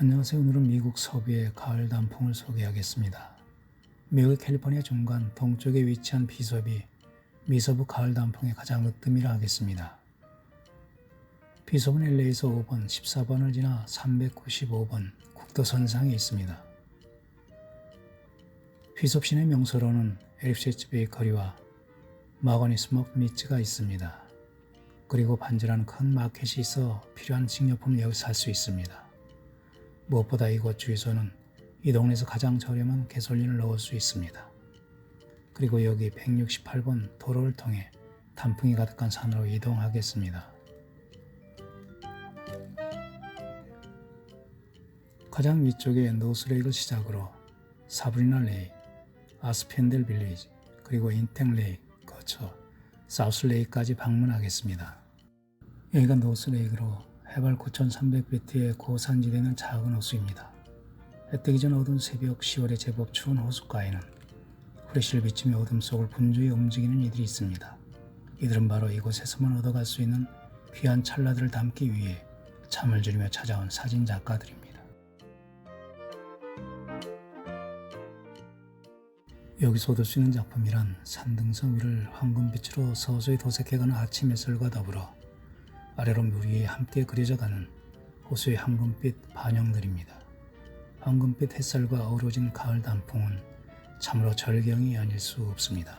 안녕하세요. 오늘은 미국 서부의 가을 단풍을 소개하겠습니다. 미국의 캘리포니아 중간 동쪽에 위치한 비숍이 미서부 가을 단풍의 가장 으뜸이라 하겠습니다. 비숍은 LA에서 5번, 14번을 지나 395번 국도선상에 있습니다. 비숍 시내 명소로는 엘립시츠 베이커리와 마거니 스모크 미츠가 있습니다. 그리고 반지라는 큰 마켓이 있어 필요한 식료품을 여기 살 수 있습니다. 무엇보다 이곳 주유소는 이 동네에서 가장 저렴한 가솔린을 넣을 수 있습니다. 그리고 여기 168번 도로를 통해 단풍이 가득한 산으로 이동하겠습니다. 가장 위쪽에 노스레이크를 시작으로 사브리나 레이크, 아스펜델 빌리지, 그리고 인텍 레이크 거쳐 사우스 레이크까지 방문하겠습니다. 여기가 노스레이크로 해발 9,300피트의 고산지대는 작은 호수입니다. 해 뜨기 전 어두운 새벽 10월의 제법 추운 호숫가에는 후레쉬를 비추며 어둠 속을 분주히 움직이는 이들이 있습니다. 이들은 바로 이곳에서만 얻어갈 수 있는 귀한 찰나들을 담기 위해 잠을 줄이며 찾아온 사진 작가들입니다. 여기서 얻을 수 있는 작품이란 산등성 위를 황금빛으로 서서히 도색해가는 아침 햇살과 더불어 아래로 물 위에 함께 그려져가는 호수의 황금빛 반영들입니다. 황금빛 햇살과 어우러진 가을 단풍은 참으로 절경이 아닐 수 없습니다.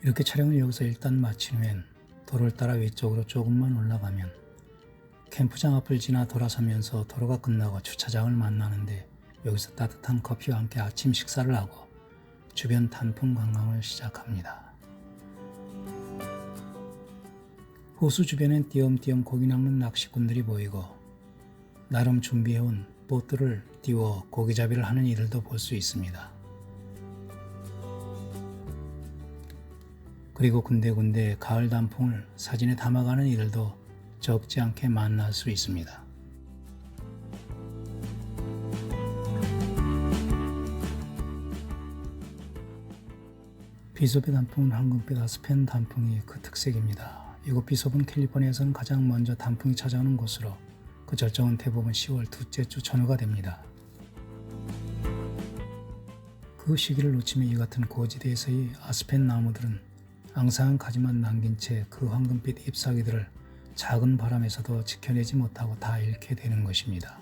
이렇게 촬영을 여기서 일단 마친 후엔 도로를 따라 위쪽으로 조금만 올라가면 캠프장 앞을 지나 돌아서면서 도로가 끝나고 주차장을 만나는데 여기서 따뜻한 커피와 함께 아침 식사를 하고 주변 단풍 관광을 시작합니다. 호수 주변엔 띄엄띄엄 고기 낚는 낚시꾼들이 보이고 나름 준비해온 보트를 띄워 고기잡이를 하는 이들도 볼 수 있습니다. 그리고 군데군데 가을 단풍을 사진에 담아가는 이들도 적지 않게 만날 수 있습니다. 비숍의 단풍은 황금빛 아스펜 단풍이 그 특색입니다. 이곳 비숍은 캘리포니아에서는 가장 먼저 단풍이 찾아오는 곳으로 그 절정은 대부분 10월 둘째 주 전후가 됩니다. 그 시기를 놓치면 이 같은 고지대에서의 아스펜 나무들은 앙상한 가지만 남긴 채 그 황금빛 잎사귀들을 작은 바람에서도 지켜내지 못하고 다 잃게 되는 것입니다.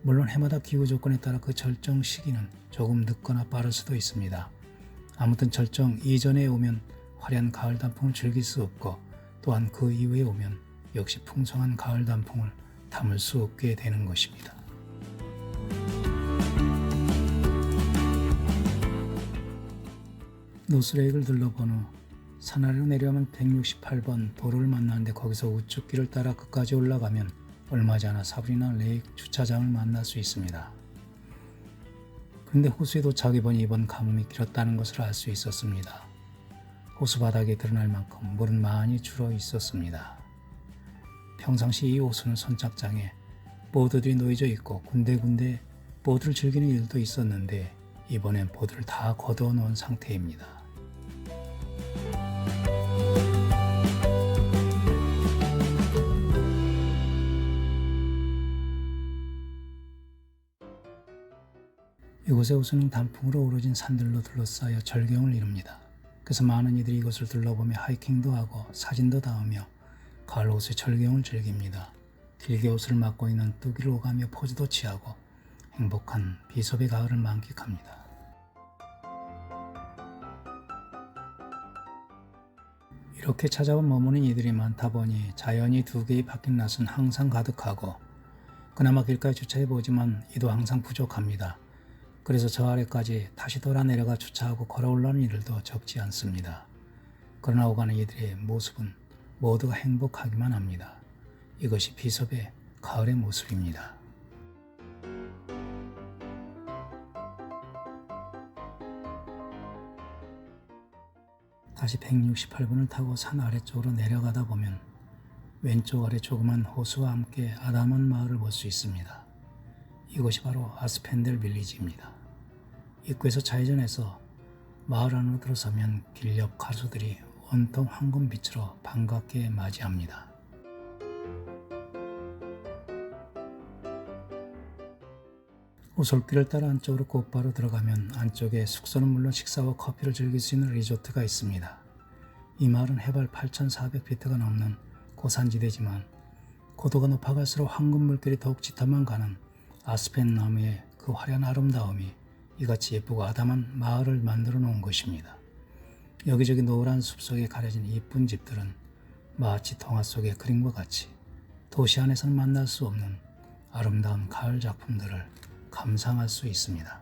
물론 해마다 기후 조건에 따라 그 절정 시기는 조금 늦거나 빠를 수도 있습니다. 아무튼 절정 이전에 오면 화려한 가을 단풍을 즐길 수 없고 또한 그 이후에 오면 역시 풍성한 가을 단풍을 담을 수 없게 되는 것입니다. 노스레이크를 둘러본 후 산 아래로 내려가면 168번 도로를 만나는데 거기서 우측 길을 따라 끝까지 올라가면 얼마 지 않아 사브리나 레이크 주차장을 만날 수 있습니다. 그런데 호수에 도착해 보니 이번 가뭄이 길었다는 것을 알 수 있었습니다. 호수 바닥에 드러날 만큼 물은 많이 줄어 있었습니다. 평상시 이 호수는 선착장에 보드들이 놓여져 있고 군데군데 보드를 즐기는 일도 있었는데 이번엔 보드를 다 거두어 놓은 상태입니다. 이곳의 호수는 단풍으로 우러진 산들로 둘러싸여 절경을 이룹니다. 그래서 많은 이들이 이곳을 둘러보며 하이킹도 하고 사진도 담으며 가을 호수의 절경을 즐깁니다. 길게 호수를 막고 있는 뚜기를 오가며 포즈도 취하고 행복한 비숍의 가을을 만끽합니다. 이렇게 찾아와 머무는 이들이 많다 보니 자연히 두 개의 파킹랏은 항상 가득하고 그나마 길가에 주차해보지만 이도 항상 부족합니다. 그래서 저 아래까지 다시 돌아 내려가 주차하고 걸어 올라오는 이들도 적지 않습니다. 그러나 오가는 이들의 모습은 모두가 행복하기만 합니다. 이것이 비숍의 가을의 모습입니다. 다시 168번을 타고 산 아래쪽으로 내려가다 보면 왼쪽 아래 조그만 호수와 함께 아담한 마을을 볼 수 있습니다. 이곳이 바로 아스펜델 빌리지입니다. 입구에서 좌회전해서 마을 안으로 들어서면 길 옆 가수들이 온통 황금빛으로 반갑게 맞이합니다. 오솔길을 따라 안쪽으로 곧바로 들어가면 안쪽에 숙소는 물론 식사와 커피를 즐길 수 있는 리조트가 있습니다. 이 마을은 해발 8,400피트가 넘는 고산지대지만 고도가 높아갈수록 황금 물결이 더욱 짙어만 가는 아스펜 나무의 그 화려한 아름다움이 이같이 예쁘고 아담한 마을을 만들어 놓은 것입니다. 여기저기 노란 숲속에 가려진 이쁜 집들은 마치 동화 속의 그림과 같이 도시 안에서는 만날 수 없는 아름다운 가을 작품들을 감상할 수 있습니다.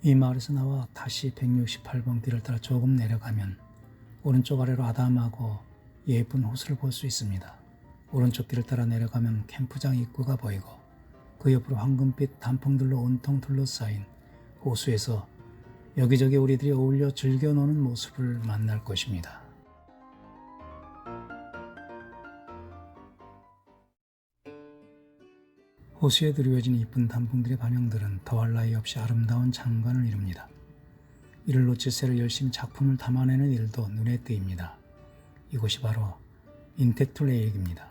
이 마을에서 나와 다시 168번 길을 따라 조금 내려가면 오른쪽 아래로 아담하고 예쁜 호수를 볼 수 있습니다. 오른쪽 길을 따라 내려가면 캠프장 입구가 보이고 그 옆으로 황금빛 단풍들로 온통 둘러싸인 호수에서 여기저기 우리들이 어울려 즐겨 노는 모습을 만날 것입니다. 호수에 드리워진 이쁜 단풍들의 반영들은 더할 나위 없이 아름다운 장관을 이룹니다. 이를 놓칠 새로 열심히 작품을 담아내는 일도 눈에 띄입니다. 이곳이 바로 인텍트 레이크입니다.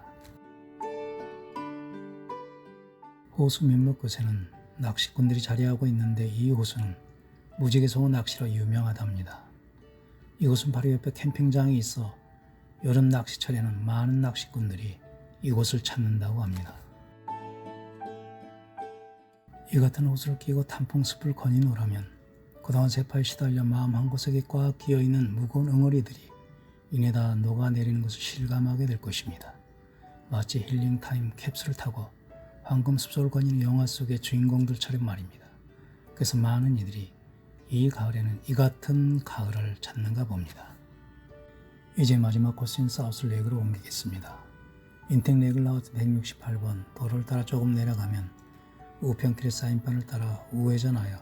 호수 몇몇 곳에는 낚시꾼들이 자리하고 있는데 이 호수는 무지개송어 낚시로 유명하답니다. 이곳은 바로 옆에 캠핑장이 있어 여름 낚시철에는 많은 낚시꾼들이 이곳을 찾는다고 합니다. 이 같은 호수를 끼고 단풍숲을 거닐노라면 그동안 세파에 시달려 마음 한구석에 꽉 끼어있는 무거운 응어리들이 이내다 녹아내리는 것을 실감하게 될 것입니다. 마치 힐링타임 캡슐을 타고 황금 숲속을 거니는 영화 속의 주인공들처럼 말입니다. 그래서 많은 이들이 이 가을에는 이 같은 가을을 찾는가 봅니다. 이제 마지막 코스인 사우스레이크로 옮기겠습니다. 인텍레이크를 나와서 168번 도로를 따라 조금 내려가면 우편길의 사인판을 따라 우회전하여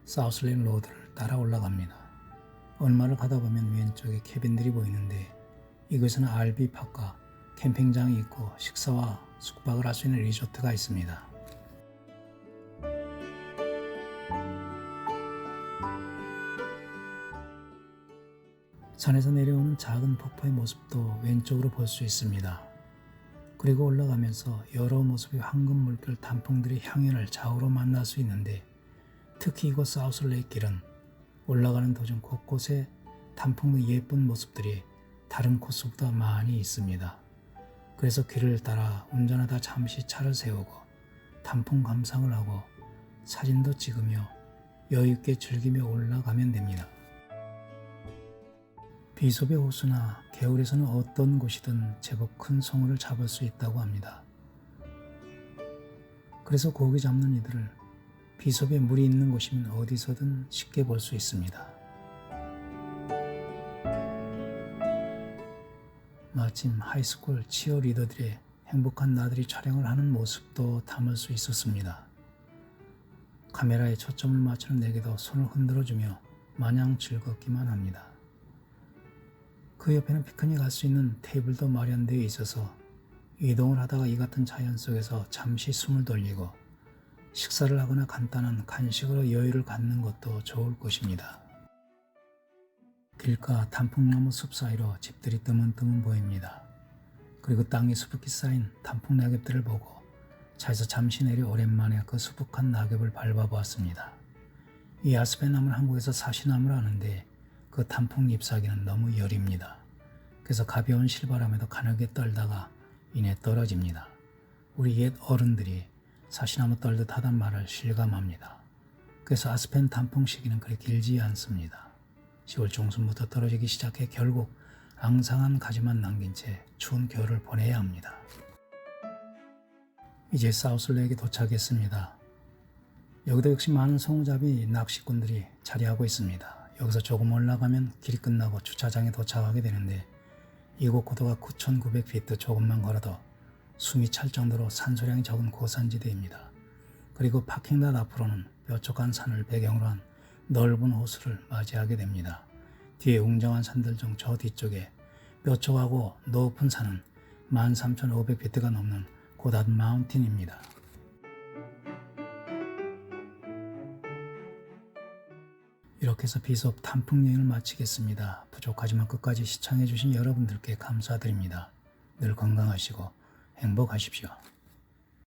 사우스레이크 로드를 따라 올라갑니다. 얼마를 가다 보면 왼쪽에 캐빈들이 보이는데 이곳에는 RV팍과 캠핑장이 있고 식사와 숙박을 할 수 있는 리조트가 있습니다. 산에서 내려오는 작은 폭포의 모습도 왼쪽으로 볼 수 있습니다. 그리고 올라가면서 여러 모습의 황금 물결 단풍들의 향연을 좌우로 만날 수 있는데 특히 이곳 사우스레이크 길은 올라가는 도중 곳곳에 단풍의 예쁜 모습들이 다른 코스보다 많이 있습니다. 그래서 길을 따라 운전하다 잠시 차를 세우고 단풍 감상을 하고 사진도 찍으며 여유있게 즐기며 올라가면 됩니다. 비숍의 호수나 개울에서는 어떤 곳이든 제법 큰 송어를 잡을 수 있다고 합니다. 그래서 고기 잡는 이들을 비숍에 물이 있는 곳이면 어디서든 쉽게 볼 수 있습니다. 마침 하이스쿨 치어리더들의 행복한 나들이 촬영을 하는 모습도 담을 수 있었습니다. 카메라에 초점을 맞추는 내게도 손을 흔들어주며 마냥 즐겁기만 합니다. 그 옆에는 피크닉 할 수 있는 테이블도 마련되어 있어서 이동을 하다가 이 같은 자연 속에서 잠시 숨을 돌리고 식사를 하거나 간단한 간식으로 여유를 갖는 것도 좋을 것입니다. 길가 단풍나무 숲 사이로 집들이 뜨문뜨문 보입니다. 그리고 땅에 수북히 쌓인 단풍 낙엽들을 보고 차에서 잠시 내려 오랜만에 그 수북한 낙엽을 밟아보았습니다. 이 아스펜 나무는 한국에서 사시나무라 하는데 그 단풍 잎사귀는 너무 여립니다. 그래서 가벼운 실바람에도 가늘게 떨다가 이내 떨어집니다. 우리 옛 어른들이 사시나무 떨듯 하단 말을 실감합니다. 그래서 아스펜 단풍 시기는 그리 길지 않습니다. 10월 중순부터 떨어지기 시작해 결국 앙상한 가지만 남긴 채 추운 겨울을 보내야 합니다. 이제 사우스레이크에 도착했습니다. 여기도 역시 많은 송어잡이 낚시꾼들이 자리하고 있습니다. 여기서 조금 올라가면 길이 끝나고 주차장에 도착하게 되는데 이곳 고도가 9,900피트 조금만 걸어도 숨이 찰 정도로 산소량이 적은 고산지대입니다. 그리고 파킹랏 앞으로는 뾰족한 산을 배경으로 한 넓은 호수를 맞이하게 됩니다. 뒤에 웅장한 산들 중 저 뒤쪽에 뾰족하고 높은 산은 13,500피트가 넘는 고닷 마운틴입니다. 이렇게 해서 비숍 단풍 여행을 마치겠습니다. 부족하지만 끝까지 시청해주신 여러분들께 감사드립니다. 늘 건강하시고 행복하십시오.